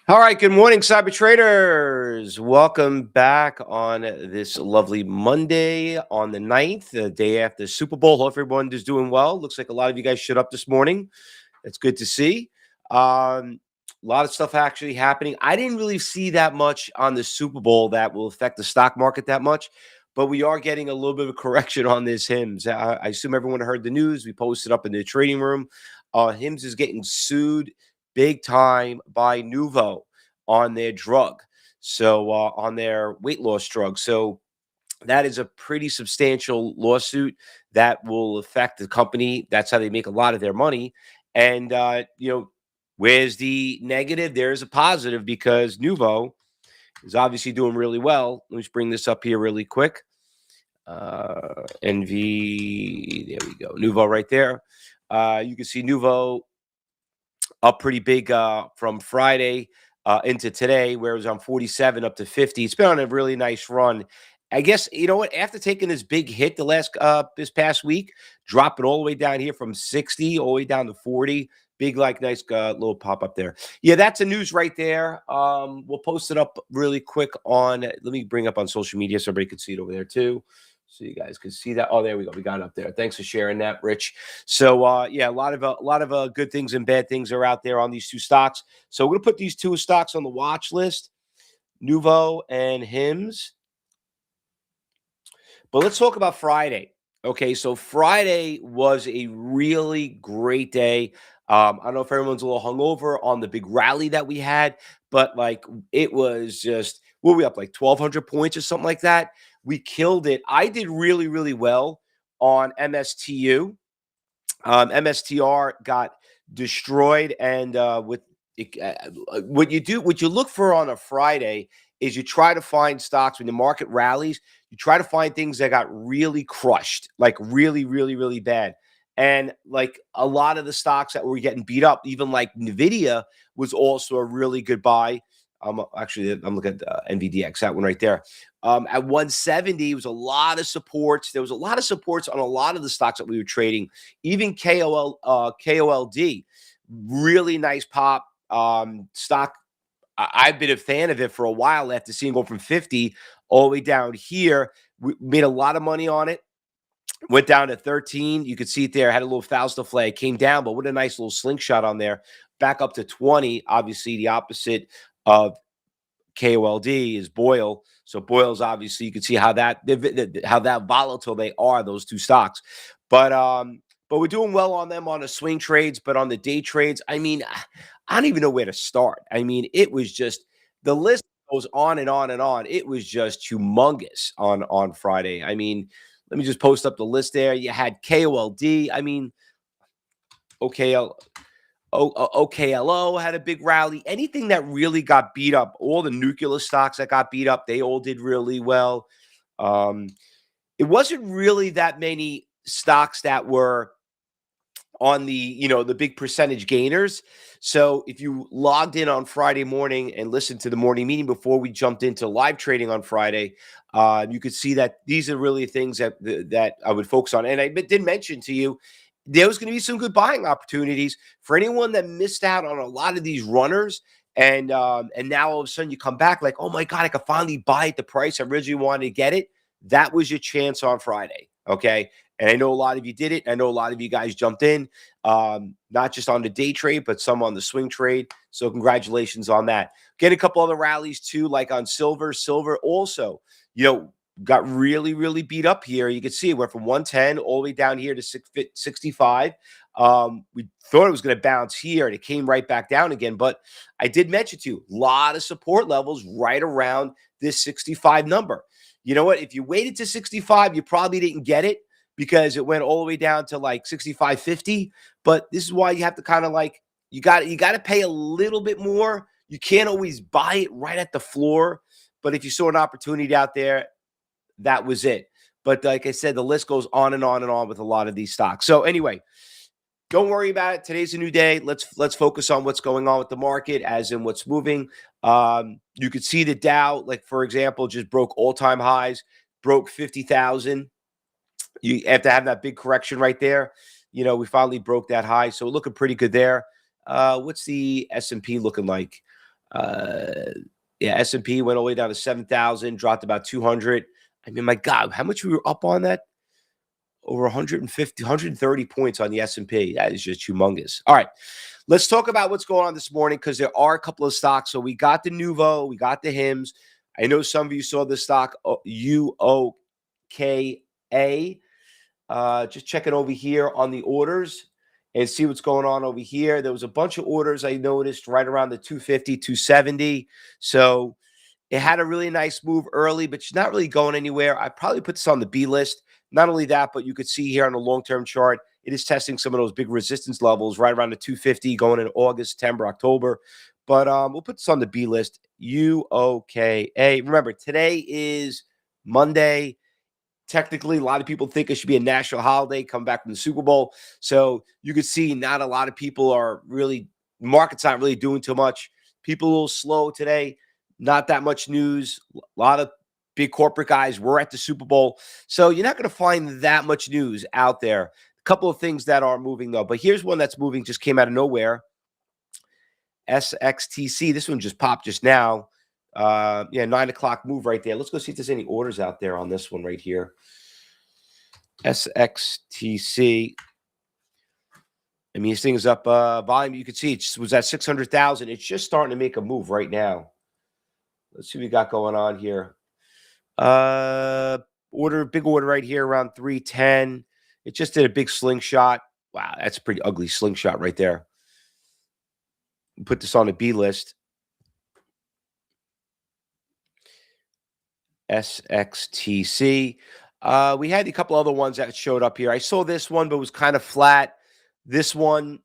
All right, good morning, cyber traders. Welcome back on this lovely Monday on the 9th, the day after the Super Bowl. Hope everyone is doing well. Looks like a lot of you guys showed up this morning. It's good to see. A lot of stuff actually happening. I didn't really see that much on the Super Bowl that will affect the stock market that much, but we are getting a little bit of a correction on this HIMS. I assume everyone heard the news. We posted up in the trading room. HIMS is getting sued big time by Nuvo on their drug. So on their weight loss drug. So that is a pretty substantial lawsuit that will affect the company. That's how they make a lot of their money. And where's the negative? There's a positive because Nuvo is obviously doing really well. Let me just bring this up here really quick. NV, there we go. Nuvo right there. You can see Nuvo up pretty big from Friday into today, where it was on 47 up to 50. It's been on a really nice run. I guess, you know what, after taking this big hit this past week, dropping all the way down here from 60 all the way down to 40. Big, like, nice little pop up there. Yeah, that's a news right there. We'll post it up really quick on, let me bring up on social media so everybody can see it over there too. So you guys can see that. Oh, there we go. We got it up there. Thanks for sharing that, Rich. So yeah, a lot of good things and bad things are out there on these two stocks. So we're gonna put these two stocks on the watch list, Nuvo and HIMS. But let's talk about Friday. Okay, so Friday was a really great day. I don't know if everyone's a little hungover on the big rally that we had, but like it was just, what were we up like 1,200 points or something like that? We killed it. I did really, really well on MSTU. MSTR got destroyed, and what you look for on a Friday is you try to find stocks when the market rallies. You try to find things that got really crushed, like really, really, really bad. And like a lot of the stocks that were getting beat up, even like Nvidia was also a really good buy. Actually, I'm looking at NVDX, that one right there. At 170, it was a lot of supports. There was a lot of supports on a lot of the stocks that we were trading. Even KOLD, really nice pop stock. I've been a fan of it for a while after seeing it go from 50 all the way down here. We made a lot of money on it. Went down to 13. You could see it there. Had a little Fausto flag. Came down, but what a nice little slingshot on there. Back up to 20. Obviously, the opposite of KOLD is Boyle. So Boyle's obviously, you can see how that volatile they are, those two stocks. But we're doing well on them on the swing trades, but on the day trades, I mean, I don't even know where to start. I mean, it was just, the list goes on and on and on. It was just humongous on Friday. I mean, let me just post up the list there. You had KOLD. I mean, OKL. OKLO had a big rally. Anything that really got beat up, all the nuclear stocks that got beat up, they all did really well. It wasn't really that many stocks that were on the big percentage gainers. So if you logged in on Friday morning and listened to the morning meeting before we jumped into live trading on Friday, you could see that these are really things that I would focus on. And I did mention to you, there was going to be some good buying opportunities for anyone that missed out on a lot of these runners. And now all of a sudden you come back like, oh my God, I could finally buy at the price I originally wanted to get it. That was your chance on Friday. Okay. And I know a lot of you did it. I know a lot of you guys jumped in, not just on the day trade, but some on the swing trade. So congratulations on that. Get a couple other rallies too, like on silver. Silver also, got really, really beat up here. You can see it went from 110 all the way down here to 65. We thought it was going to bounce here, and it came right back down again. But I did mention to you, a lot of support levels right around this 65 number. You know what? If you waited to 65, you probably didn't get it because it went all the way down to like 65.50. But this is why you have to kind of like, you got to pay a little bit more. You can't always buy it right at the floor. But if you saw an opportunity out there, that was it. But like I said, the list goes on and on and on with a lot of these stocks. So anyway, don't worry about it. Today's a new day. Let's focus on what's going on with the market, as in what's moving. You could see the Dow, like for example, just broke all-time highs, broke 50,000. You have to have that big correction right there. We finally broke that high, so looking pretty good there. What's the S&P looking like? Uh, yeah, S&P went all the way down to 7,000, dropped about 200. I mean, my God, how much we were up on that? Over 150, 130 points on the S&P. That is just humongous. All right, let's talk about what's going on this morning because there are a couple of stocks. So we got the Nuvo, we got the HIMS. I know some of you saw the stock UOKA. Just checking over here on the orders and see what's going on over here. There was a bunch of orders I noticed right around the 250, 270. So it had a really nice move early, but she's not really going anywhere. I probably put this on the B list. Not only that, but you could see here on the long-term chart, it is testing some of those big resistance levels right around the 250 going in August, September, October. But we'll put this on the B list. UOKA. Remember, today is Monday. Technically, a lot of people think it should be a national holiday, come back from the Super Bowl. So you could see not a lot of people are really, market's not really doing too much. People a little slow today. Not that much news. A lot of big corporate guys were at the Super Bowl. So you're not going to find that much news out there. A couple of things that are moving, though. But here's one that's moving, just came out of nowhere. SXTC. This one just popped just now. 9 o'clock move right there. Let's go see if there's any orders out there on this one right here. SXTC. I mean, this thing is up volume. You can see it was at 600,000. It's just starting to make a move right now. Let's see what we got going on here. Big order right here around 310. It just did a big slingshot. Wow, that's a pretty ugly slingshot right there. Put this on a B list. SXTC. We had a couple other ones that showed up here. I saw this one, but it was kind of flat. This one,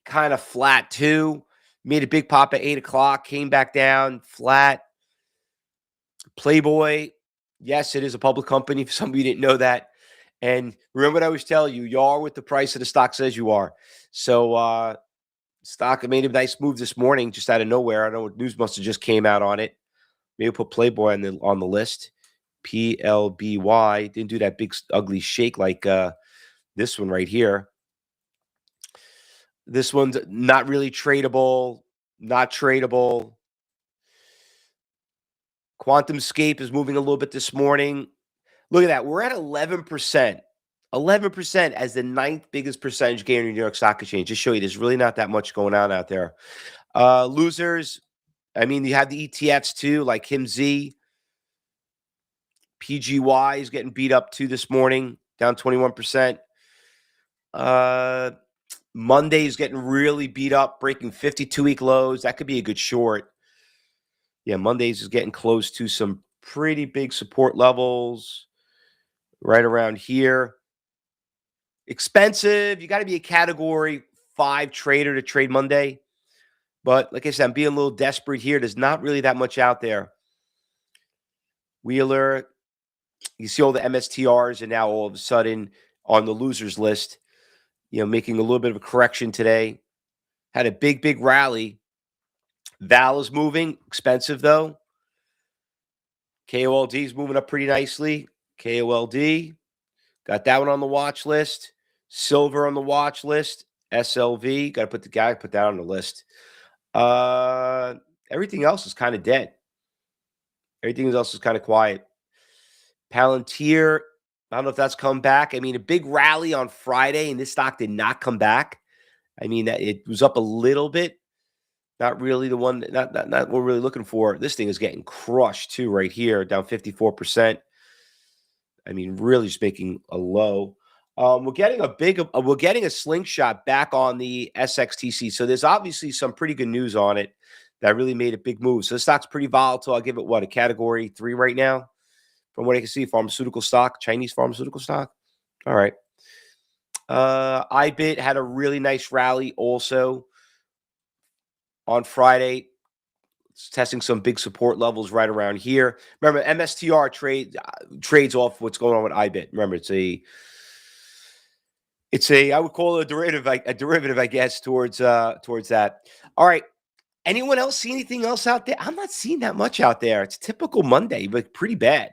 kind of flat too. Made a big pop at 8 o'clock, came back down, flat. Playboy, yes, it is a public company. For some of you didn't know that. And remember what I always tell you, you are what the price of the stock says you are. So stock made a nice move this morning just out of nowhere. I know news must have just came out on it. Maybe put Playboy on the list. PLBY. Didn't do that big, ugly shake like this one right here. This one's not really tradable. Not tradable. QuantumScape is moving a little bit this morning. Look at that. We're at 11%. 11% as the 9th biggest percentage gainer in the New York Stock Exchange. Just show you there's really not that much going on out there. Losers. I mean, you have the ETFs too, like HIMZ. PGY is getting beat up too this morning, down 21%. Monday is getting really beat up, breaking 52-week lows. That could be a good short. Yeah, Mondays is getting close to some pretty big support levels right around here. Expensive. You got to be a category 5 trader to trade Monday. But like I said, I'm being a little desperate here. There's not really that much out there. Wheeler, you see all the MSTRs, and now all of a sudden on the losers list, making a little bit of a correction today. Had a big, big rally. Val is moving. Expensive, though. KOLD is moving up pretty nicely. KOLD. Got that one on the watch list. Silver on the watch list. SLV. Got to put that on the list. Everything else is kind of dead. Everything else is kind of quiet. Palantir, I don't know if that's come back. I mean, a big rally on Friday, and this stock did not come back. I mean, it was up a little bit. Not really the one, not what we're really looking for. This thing is getting crushed too right here, down 54%. I mean, really just making a low. We're getting a slingshot back on the SXTC. So there's obviously some pretty good news on it that really made a big move. So the stock's pretty volatile. I'll give it a category 3 right now. From what I can see, pharmaceutical stock, Chinese pharmaceutical stock. All right. iBit had a really nice rally also on Friday. It's testing some big support levels right around here. Remember, MSTR trades off what's going on with iBit. Remember, it's a I would call it a derivative, I guess, towards that. All right. Anyone else see anything else out there? I'm not seeing that much out there. It's typical Monday, but pretty bad.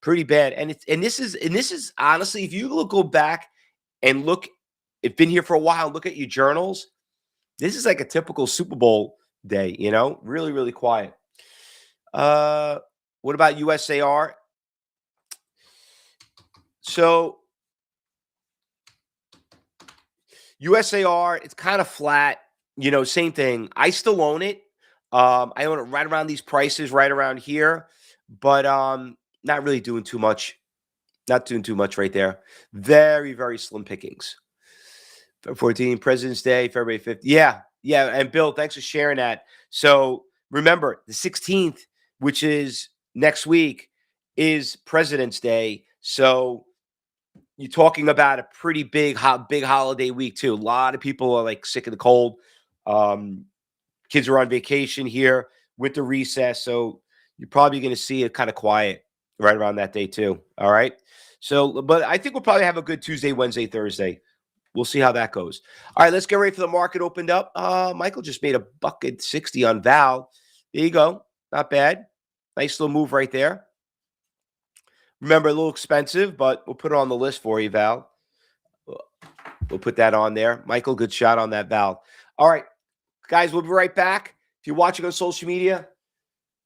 Pretty bad. And this is honestly, if you go back and look, it's been here for a while, look at your journals. This is like a typical Super Bowl day, you know, really, really quiet. What about USAR? So USAR, it's kind of flat, you know, same thing. I still own it. I own it right around these prices, right around here, but not really doing too much. Not doing too much right there. Very, very slim pickings. 14, President's Day, February 5th. Yeah, yeah. And Bill, thanks for sharing that. So remember, the 16th, which is next week, is President's Day. So you're talking about a pretty big holiday week too. A lot of people are like sick of the cold. Um, Kids are on vacation here, winter recess, so you're probably going to see it kind of quiet right around that day too. All right. So, but I think we'll probably have a good Tuesday, Wednesday, Thursday. We'll see how that goes. All right, let's get ready for the market opened up. Michael just made a bucket 60 on Val. There you go. Not bad. Nice little move right there. Remember, a little expensive, but we'll put it on the list for you, Val. We'll put that on there. Michael, good shot on that, Val. All right, guys, we'll be right back. If you're watching on social media,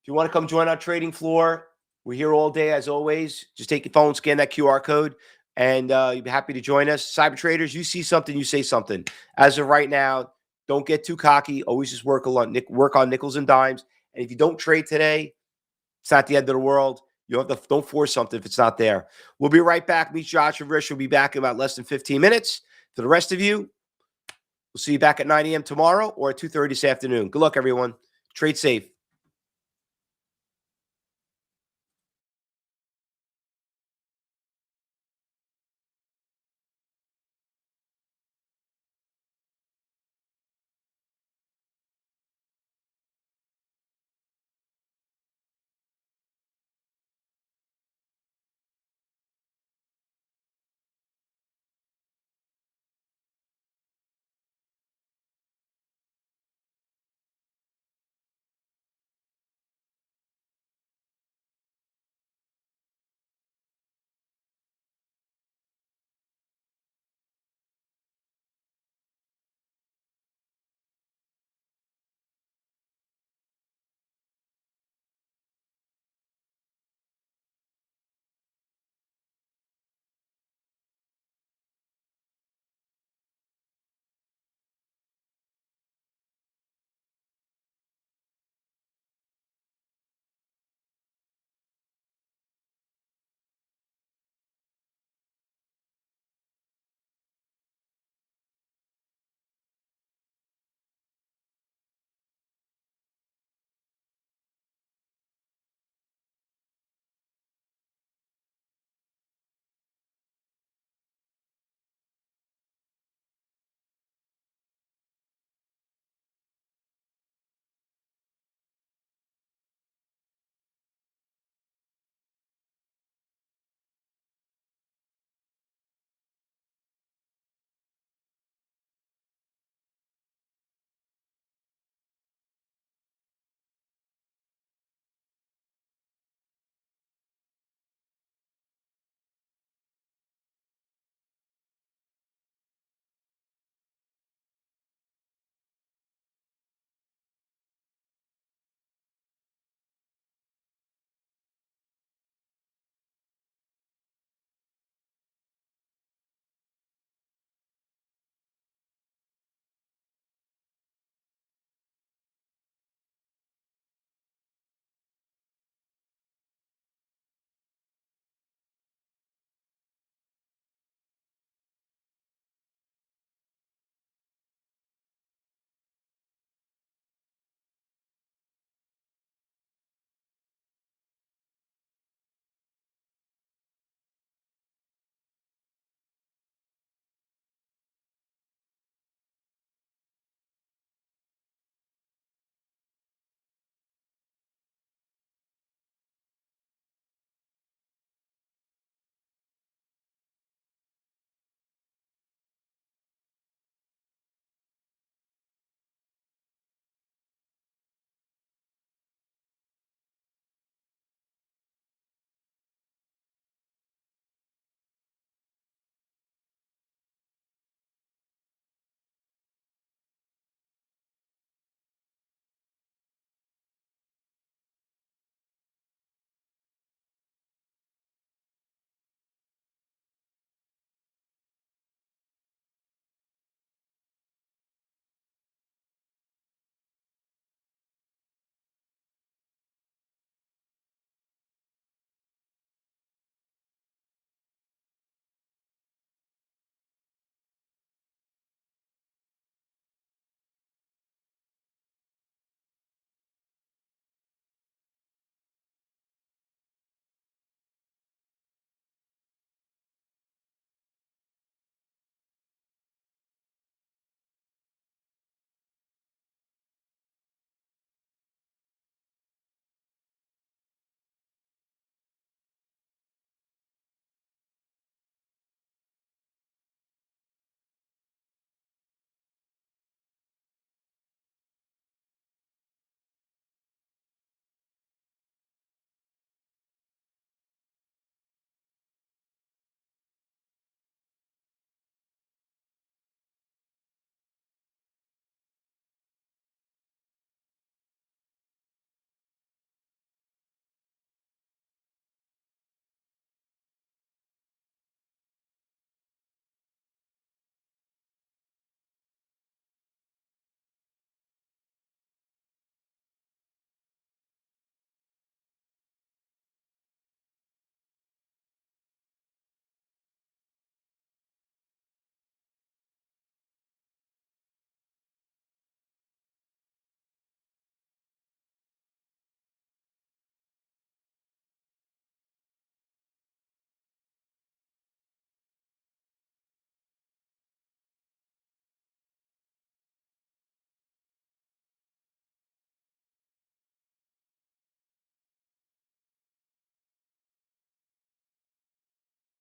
if you want to come join our trading floor, we're here all day as always. Just take your phone, scan that QR code, and you'll be happy to join us. Cyber traders, you see something, you say something. As of right now, don't get too cocky. Always just work on nickels and dimes. And if you don't trade today, it's not the end of the world. You don't force something if it's not there. We'll be right back. Meet Josh and Rich. We'll be back in about less than 15 minutes. For the rest of you, we'll see you back at 9 a.m. tomorrow or at 2:30 this afternoon. Good luck, everyone. Trade safe.